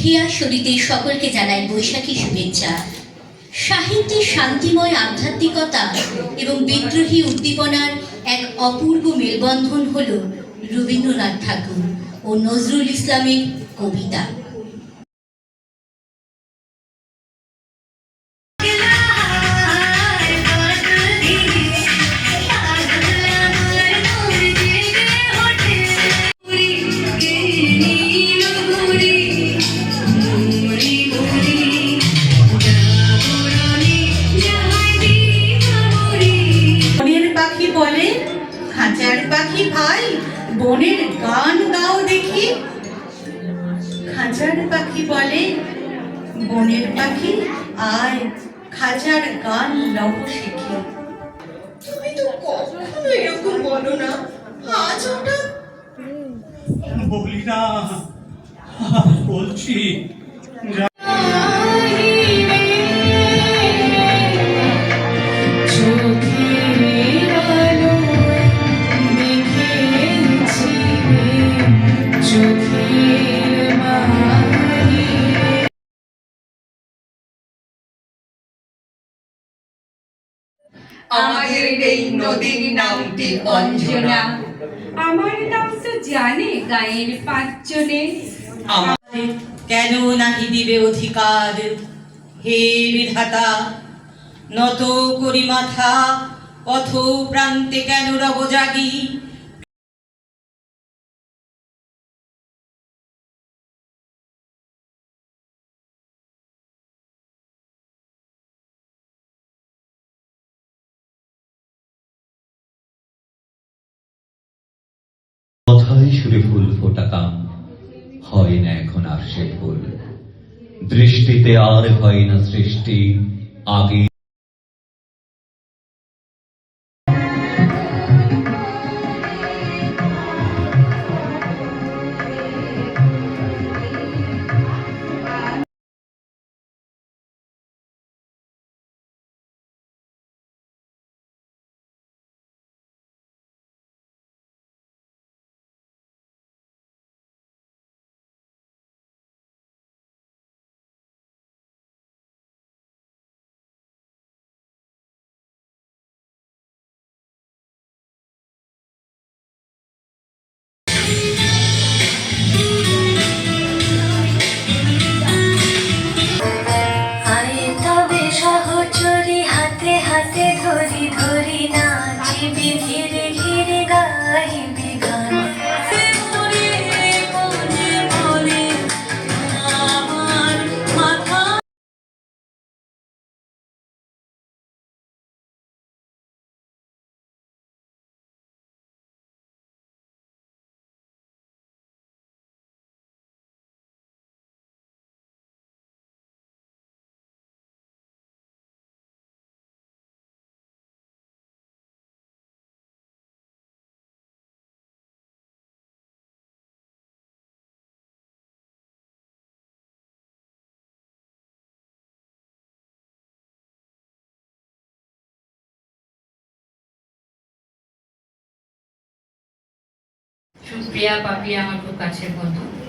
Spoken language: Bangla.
হিয়া শরীতে সকলকে জানাই বৈশাখী শুভেচ্ছা। সাহিত্যের শান্তিময় আধ্যাত্মিকতা এবং বিদ্রোহী উদ্দীপনার এক অপূর্ব মেলবন্ধন হল রবীন্দ্রনাথ ঠাকুর ও নজরুল ইসলামের কবিতা। বলে খাঁচার পাখি ভাই বনের গান গাও দেখি। খাঁচার পাখি বলে বনের পাখি আয় খাঁচার গান লহ শিখি। তুমি তো কখনো এরকম বলো না, আজ হঠাৎ বলি না, বলছি আমাদের এই নদীর নামটি অঞ্জনা। আমার নাম তো জানে গায়ের পাঁচজনে। আমাদের কেন নাহি দিবে অধিকার, হে বিধাতা নত করি মাথা, পথ প্রান্তে কেন রব জাগি। কথায় সুরে ফুল ফোটাতাম, হয় না এখন আর সে ফুল। দৃষ্টিতে আর হয় না সৃষ্টি আগে। ধরি ধরি নাচিবি ঘিরে ঘিরে গাইবি গান। সুপ্রিয়া পাপিয়া আমার খুব কাছের বন্ধু।